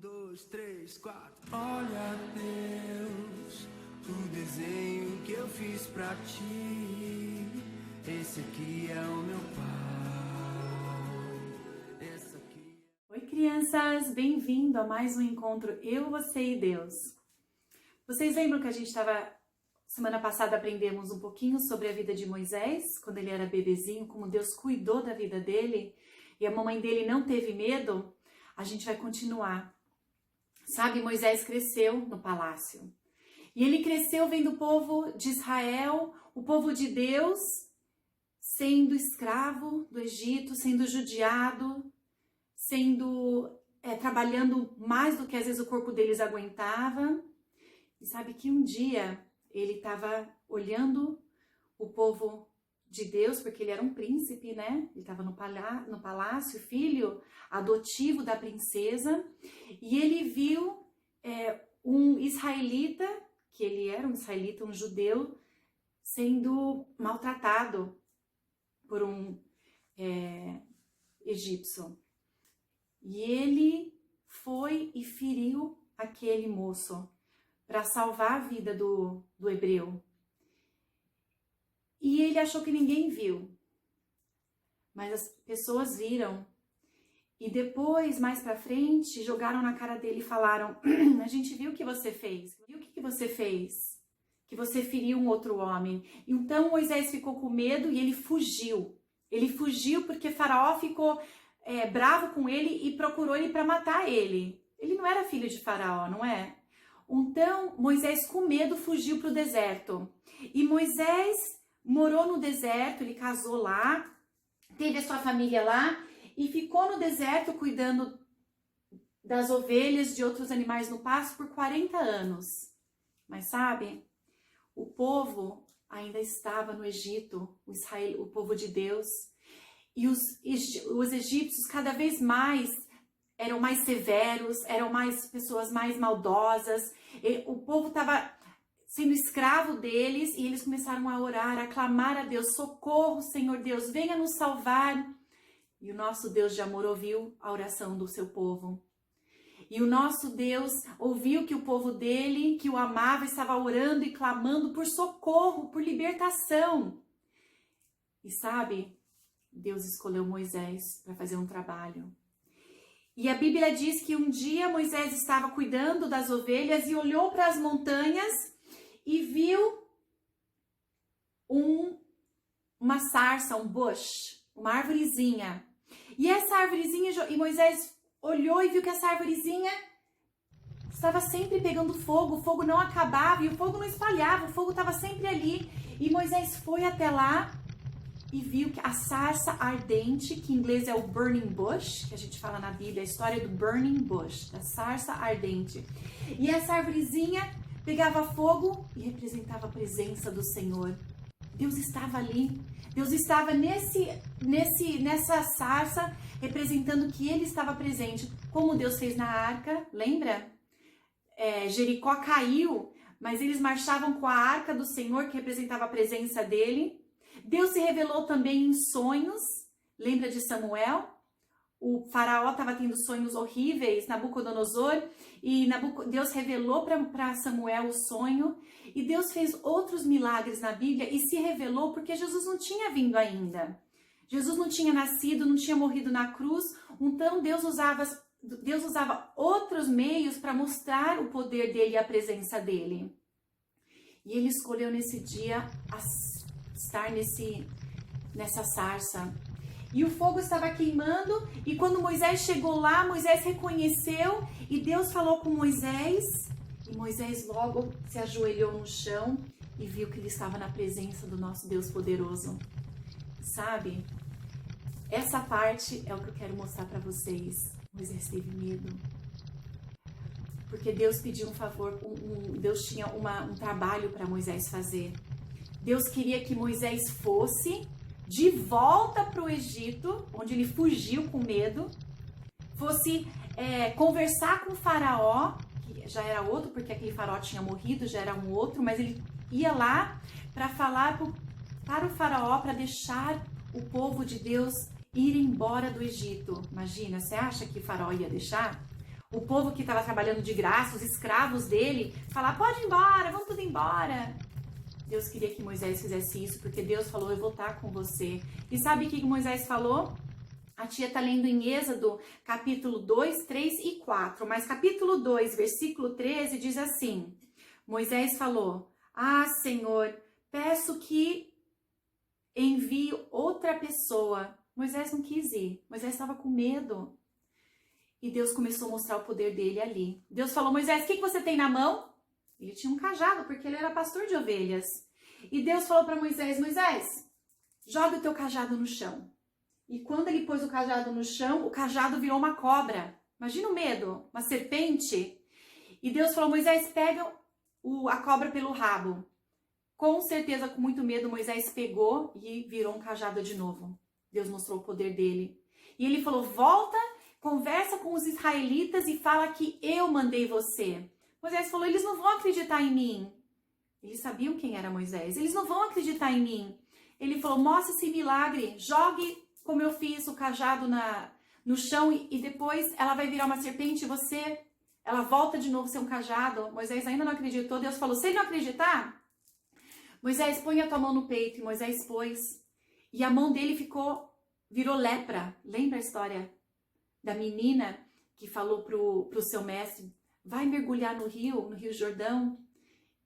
dois, três, quatro. Olha, Deus, o desenho que eu fiz pra ti. Esse aqui é o meu pai. Esse aqui... Oi, crianças! Bem-vindo a mais um encontro Eu, Você e Deus. Vocês lembram que a gente semana passada aprendemos um pouquinho sobre a vida de Moisés, quando ele era bebezinho, como Deus cuidou da vida dele e a mamãe dele não teve medo? A gente vai continuar. Sabe, Moisés cresceu no palácio. E ele cresceu vendo o povo de Israel, o povo de Deus, sendo escravo do Egito, sendo judiado, trabalhando mais do que às vezes o corpo deles aguentava. E sabe que um dia ele estava olhando o povo de Deus, porque ele era um príncipe, né? Ele estava no palácio, filho adotivo da princesa, e ele viu um israelita, que ele era um israelita, um judeu, sendo maltratado por um egípcio. E ele foi e feriu aquele moço para salvar a vida do hebreu. E ele achou que ninguém viu, mas as pessoas viram. E depois, mais pra frente, jogaram na cara dele e falaram: a gente viu o que você fez. E o que você fez? Que você feriu um outro homem. Então Moisés ficou com medo e ele fugiu. Ele fugiu porque Faraó ficou bravo com ele e procurou ele para matar ele. Ele não era filho de Faraó, não é? Então Moisés, com medo, fugiu para o deserto. E Moisés morou no deserto, ele casou lá, teve a sua família lá e ficou no deserto cuidando das ovelhas, de outros animais no pasto por 40 anos. Mas sabe, o povo ainda estava no Egito, o povo de Deus, e os egípcios cada vez mais eram mais severos, eram pessoas mais maldosas, o povo estava sendo escravo deles, e eles começaram a orar, a clamar a Deus: socorro, Senhor Deus, venha nos salvar. E o nosso Deus de amor ouviu a oração do seu povo. E o nosso Deus ouviu que o povo dele, que o amava, estava orando e clamando por socorro, por libertação. E sabe, Deus escolheu Moisés para fazer um trabalho. E a Bíblia diz que um dia Moisés estava cuidando das ovelhas e olhou para as montanhas e viu uma sarça, um bush, uma arvorezinha. E essa arvorezinha, e Moisés olhou e viu que essa arvorezinha estava sempre pegando fogo, o fogo não acabava e o fogo não espalhava, o fogo estava sempre ali. E Moisés foi até lá e viu que a sarça ardente, que em inglês é o burning bush, que a gente fala na Bíblia, a história do burning bush, da sarça ardente. E essa arvorezinha pegava fogo e representava a presença do Senhor. Deus estava ali. Deus estava nessa sarça, representando que ele estava presente. Como Deus fez na arca, lembra? Jericó caiu, mas eles marchavam com a arca do Senhor, que representava a presença dele. Deus se revelou também em sonhos. Lembra de Samuel? O faraó estava tendo sonhos horríveis, Nabucodonosor, e Deus revelou para Samuel o sonho, e Deus fez outros milagres na Bíblia e se revelou porque Jesus não tinha vindo ainda. Jesus não tinha nascido, não tinha morrido na cruz, então Deus usava outros meios para mostrar o poder dele e a presença dele. E ele escolheu nesse dia estar nessa sarça. E o fogo estava queimando, e quando Moisés chegou lá, Moisés reconheceu, e Deus falou com Moisés, e Moisés logo se ajoelhou no chão e viu que ele estava na presença do nosso Deus poderoso. Sabe? Essa parte é o que eu quero mostrar para vocês. Moisés teve medo, porque Deus pediu um favor, Deus tinha um trabalho para Moisés fazer. Deus queria que Moisés fosse de volta para o Egito, onde ele fugiu com medo, fosse conversar com o faraó, que já era outro, porque aquele faraó tinha morrido, já era um outro, mas ele ia lá para falar para o faraó, para deixar o povo de Deus ir embora do Egito. Imagina, você acha que o faraó ia deixar? o povo que estava trabalhando de graça, os escravos dele, falar, pode ir embora, vamos tudo embora. Deus queria que Moisés fizesse isso, porque Deus falou, eu vou estar com você. E sabe o que Moisés falou? A tia está lendo em Êxodo, capítulo 2, 3 e 4. Mas capítulo 2, versículo 13, diz assim, Moisés falou, Senhor, peço que envie outra pessoa. Moisés não quis ir, Moisés estava com medo. E Deus começou a mostrar o poder dele ali. Deus falou, Moisés, o que você tem na mão? Ele tinha um cajado, porque ele era pastor de ovelhas. E Deus falou para Moisés, Moisés, joga o teu cajado no chão. E quando ele pôs o cajado no chão, o cajado virou uma cobra. Imagina o medo, uma serpente. E Deus falou, Moisés, pega a cobra pelo rabo. Com certeza, com muito medo, Moisés pegou e virou um cajado de novo. Deus mostrou o poder dele. E ele falou, volta, conversa com os israelitas e fala que eu mandei você. Moisés falou, eles não vão acreditar em mim. Eles sabiam quem era Moisés. Eles não vão acreditar em mim. Ele falou, mostra esse milagre, jogue como eu fiz o cajado no chão e depois ela vai virar uma serpente e ela volta de novo a ser um cajado. Moisés ainda não acreditou. Deus falou, se ele não acreditar, Moisés, põe a tua mão no peito. E Moisés pôs. E a mão dele virou lepra. Lembra a história da menina que falou pro seu mestre, vai mergulhar no Rio Jordão,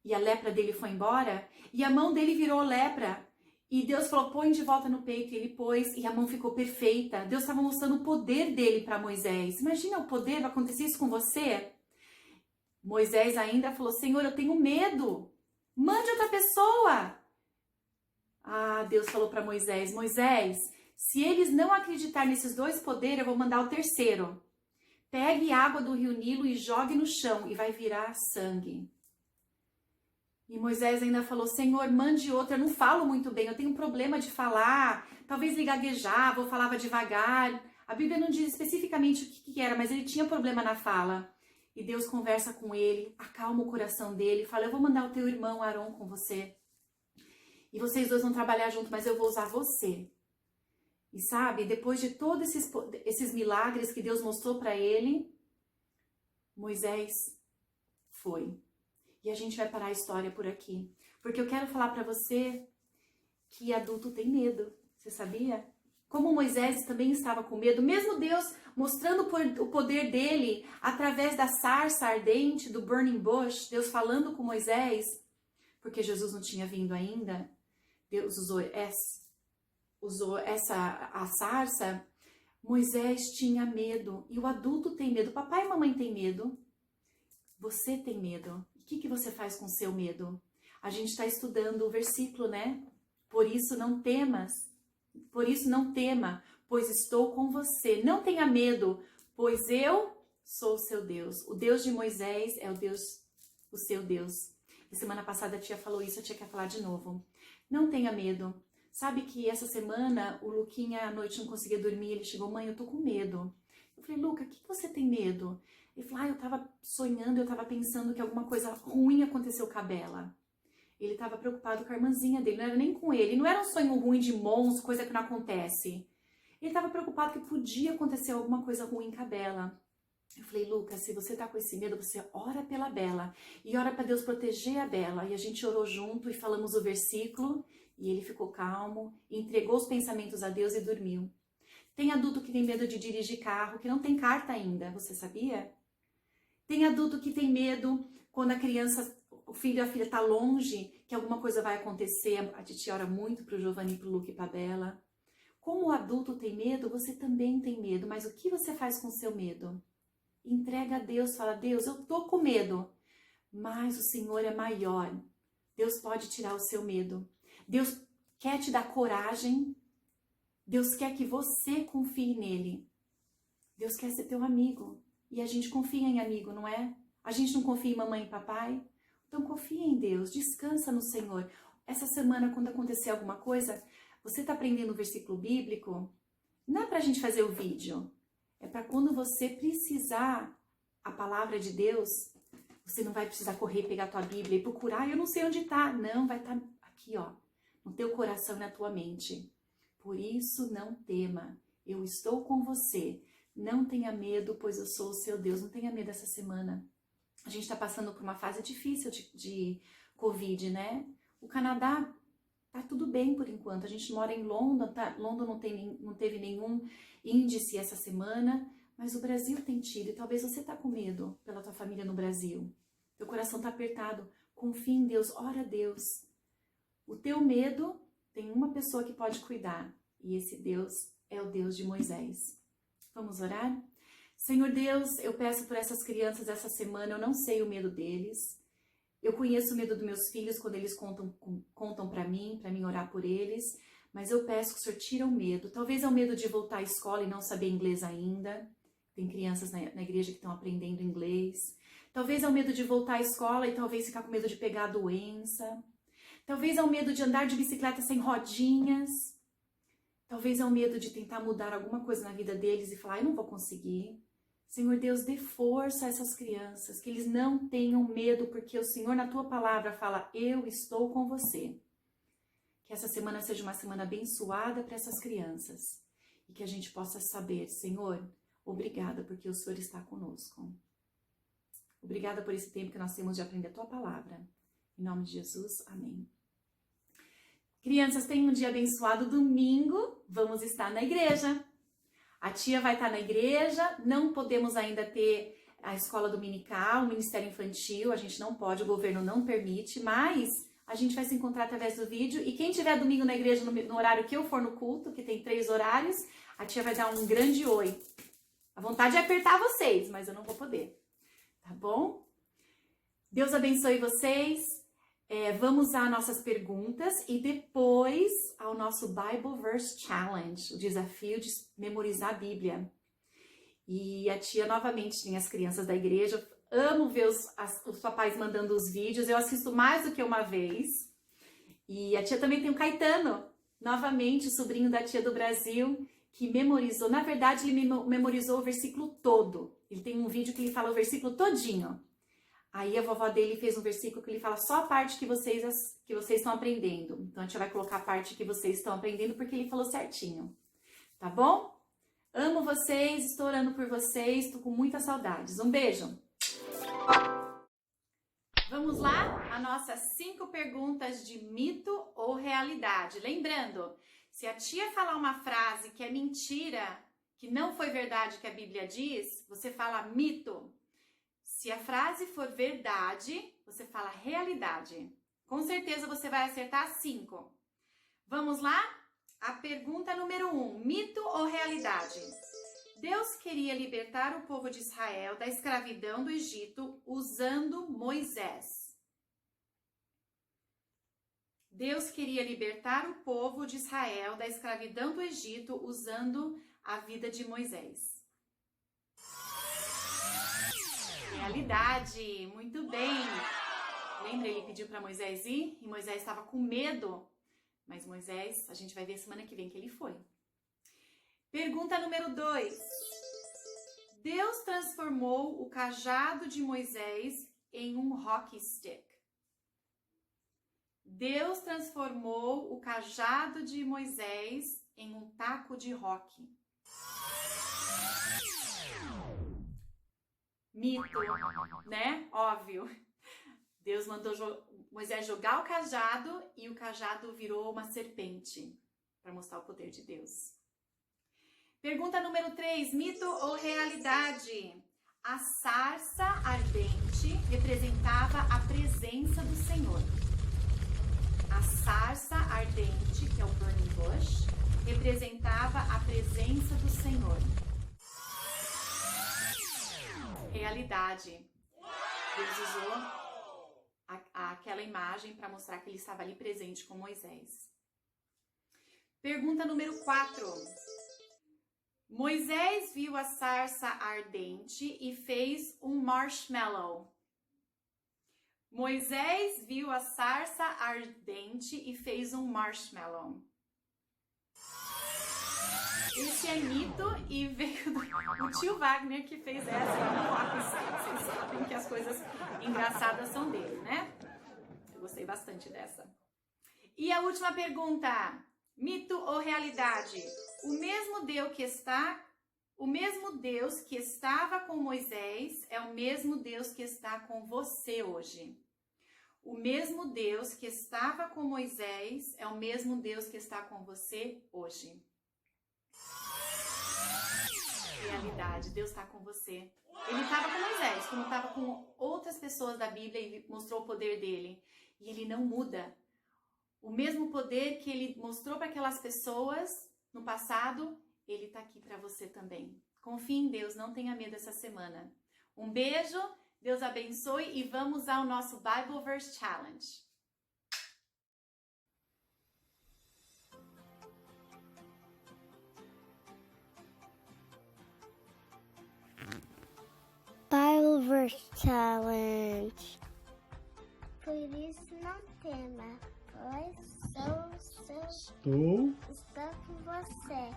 e a lepra dele foi embora, e a mão dele virou lepra, e Deus falou, põe de volta no peito, e ele pôs, e a mão ficou perfeita. Deus estava mostrando o poder dele para Moisés. Imagina o poder, vai acontecer isso com você? Moisés ainda falou, Senhor, eu tenho medo, mande outra pessoa. Deus falou para Moisés, Moisés, se eles não acreditarem nesses dois poderes, eu vou mandar o terceiro. Pegue água do rio Nilo e jogue no chão e vai virar sangue. E Moisés ainda falou, Senhor, mande outra. Eu não falo muito bem, eu tenho um problema de falar. Talvez ele gaguejava ou falava devagar. A Bíblia não diz especificamente o que era, mas ele tinha problema na fala. E Deus conversa com ele, acalma o coração dele, fala, eu vou mandar o teu irmão Arão com você. E vocês dois vão trabalhar junto, mas eu vou usar você. E sabe, depois de todos esses milagres que Deus mostrou para ele, Moisés foi. E a gente vai parar a história por aqui. Porque eu quero falar para você que adulto tem medo. Você sabia? Como Moisés também estava com medo, mesmo Deus mostrando o poder dele através da sarça ardente, do burning bush, Deus falando com Moisés, porque Jesus não tinha vindo ainda, Deus usou a sarça, Moisés tinha medo, e o adulto tem medo, papai e mamãe têm medo, você tem medo, o que você faz com o seu medo? A gente está estudando o versículo, né? Por isso não temas, pois estou com você, não tenha medo, pois eu sou o seu Deus, o Deus de Moisés é o seu Deus. E semana passada a tia falou isso, a tia quer falar de novo. Não tenha medo. Sabe que essa semana o Luquinha à noite não conseguia dormir, ele chegou, mãe, eu tô com medo. Eu falei, Luca, o que você tem medo? Ele falou, eu tava sonhando, eu tava pensando que alguma coisa ruim aconteceu com a Bela. Ele tava preocupado com a irmãzinha dele, não era nem com ele, não era um sonho ruim de monstro, coisa que não acontece. Ele tava preocupado que podia acontecer alguma coisa ruim com a Bela. Eu falei, Lucas, se você tá com esse medo, você ora pela Bela e ora para Deus proteger a Bela. E a gente orou junto e falamos o versículo e ele ficou calmo, entregou os pensamentos a Deus e dormiu. Tem adulto que tem medo de dirigir carro, que não tem carta ainda, você sabia? Tem adulto que tem medo quando a criança, o filho ou a filha tá longe, que alguma coisa vai acontecer. A gente ora muito pro Giovanni, pro Luca e pra Bela. Como o adulto tem medo, você também tem medo, mas o que você faz com o seu medo? Entrega a Deus, fala, Deus, eu tô com medo, mas o Senhor é maior. Deus pode tirar o seu medo. Deus quer te dar coragem. Deus quer que você confie nele. Deus quer ser teu amigo. E a gente confia em amigo, não é? A gente não confia em mamãe e papai? Então confia em Deus, descansa no Senhor. Essa semana, quando acontecer alguma coisa, você está aprendendo o versículo bíblico? Não é pra gente fazer o vídeo. É para quando você precisar a palavra de Deus, você não vai precisar correr, pegar a tua Bíblia e procurar, eu não sei onde está. Não, vai estar aqui, ó, no teu coração e na tua mente. Por isso não tema, eu estou com você. Não tenha medo, pois eu sou o seu Deus. Não tenha medo essa semana. A gente está passando por uma fase difícil de Covid, né? O Canadá tá tudo bem por enquanto. A gente mora em London, London não teve nenhum índice essa semana, mas o Brasil tem tido. E talvez você tá com medo pela tua família no Brasil. Teu coração tá apertado. Confia em Deus, ora a Deus. O teu medo tem uma pessoa que pode cuidar. E esse Deus é o Deus de Moisés. Vamos orar? Senhor Deus, eu peço por essas crianças essa semana, eu não sei o medo deles. Eu conheço o medo dos meus filhos quando eles contam para mim orar por eles. Mas eu peço que o Senhor tire o medo. Talvez é o medo de voltar à escola e não saber inglês ainda. Tem crianças na igreja que estão aprendendo inglês. Talvez é o medo de voltar à escola e talvez ficar com medo de pegar a doença. Talvez é o medo de andar de bicicleta sem rodinhas. Talvez é o medo de tentar mudar alguma coisa na vida deles e falar, eu não vou conseguir. Senhor Deus, dê força a essas crianças, que eles não tenham medo, porque o Senhor na tua palavra fala, eu estou com você. Que essa semana seja uma semana abençoada para essas crianças. E que a gente possa saber, Senhor, obrigada porque o Senhor está conosco. Obrigada por esse tempo que nós temos de aprender a tua palavra. Em nome de Jesus, amém. Crianças, tenham um dia abençoado. Domingo, vamos estar na igreja. A tia vai estar na igreja, não podemos ainda ter a escola dominical, o ministério infantil, a gente não pode, o governo não permite, mas a gente vai se encontrar através do vídeo. E quem tiver domingo na igreja, no horário que eu for no culto, que tem 3 horários, a tia vai dar um grande oi. A vontade é apertar vocês, mas eu não vou poder. Tá bom? Deus abençoe vocês. Vamos às nossas perguntas e depois ao nosso Bible Verse Challenge, o desafio de memorizar a Bíblia. E a tia novamente tinha as crianças da igreja. Amo ver os papais mandando os vídeos. Eu assisto mais do que uma vez. E a tia também tem o Caetano, novamente, o sobrinho da tia do Brasil, que memorizou. Na verdade, ele memorizou o versículo todo. Ele tem um vídeo que ele fala o versículo todinho. Aí a vovó dele fez um versículo que ele fala só a parte que vocês estão aprendendo. Então a gente vai colocar a parte que vocês estão aprendendo porque ele falou certinho. Tá bom? Amo vocês, estou orando por vocês, estou com muitas saudades. Um beijo! Vamos lá? As nossas 5 perguntas de mito ou realidade. Lembrando, se a tia falar uma frase que é mentira, que não foi verdade que a Bíblia diz, você fala mito. Se a frase for verdade, você fala realidade. Com certeza você vai acertar 5. Vamos lá? A pergunta número 1. Mito ou realidade? Deus queria libertar o povo de Israel da escravidão do Egito usando Moisés. Deus queria libertar o povo de Israel da escravidão do Egito usando a vida de Moisés. Realidade, muito bem. Lembra, ele pediu para Moisés ir e Moisés estava com medo. Mas Moisés, a gente vai ver semana que vem que ele foi. Pergunta número 2. Deus transformou o cajado de Moisés em um hockey stick. Deus transformou o cajado de Moisés em um taco de hóquei. Mito, né? Óbvio. Deus mandou Moisés jogar o cajado e o cajado virou uma serpente para mostrar o poder de Deus. Pergunta número 3. Mito ou realidade? A sarça ardente representava a presença do Senhor. A sarça ardente, que é o burning bush, representava a presença do Senhor. Realidade. Deus usou aquela imagem para mostrar que ele estava ali presente com Moisés. Pergunta número 4. Moisés viu a sarça ardente e fez um marshmallow. Moisés viu a sarça ardente e fez um marshmallow. Esse é mito e veio do tio Wagner que fez essa. Vocês sabem que as coisas engraçadas são dele, né? Eu gostei bastante dessa. E a última pergunta. Mito ou realidade? O mesmo Deus que está O mesmo Deus que estava com Moisés é o mesmo Deus que está com você hoje. O mesmo Deus que estava com Moisés é o mesmo Deus que está com você hoje. Realidade, Deus está com você. Ele estava com Moisés, como estava com outras pessoas da Bíblia e mostrou o poder dele. E ele não muda. O mesmo poder que ele mostrou para aquelas pessoas no passado, ele está aqui para você também. Confie em Deus, não tenha medo essa semana. Um beijo, Deus abençoe e vamos ao nosso Bible Verse Challenge. Bible Verse Challenge. Por isso não tema, pois estou com você.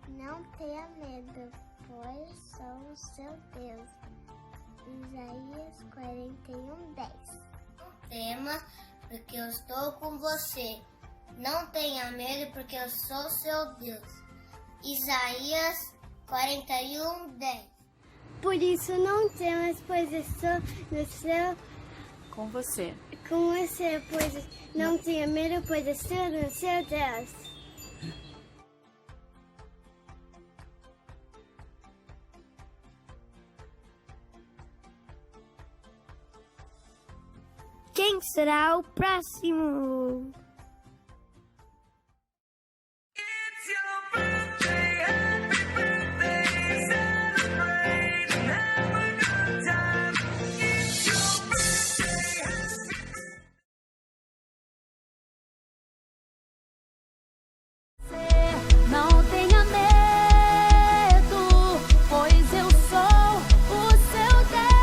Não tenha medo, pois sou o seu Deus. Isaías 41:10. Não tema, porque eu estou com você. Não tenha medo, porque eu sou seu Deus. Isaías 41:10. Por isso não temas, pois estou no seu Com você. com você, pois não tenha medo, pois estou no seu Deus. Quem será o próximo? Não tenha medo, pois eu sou o seu Deus.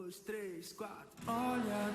2, 3, 4. Olha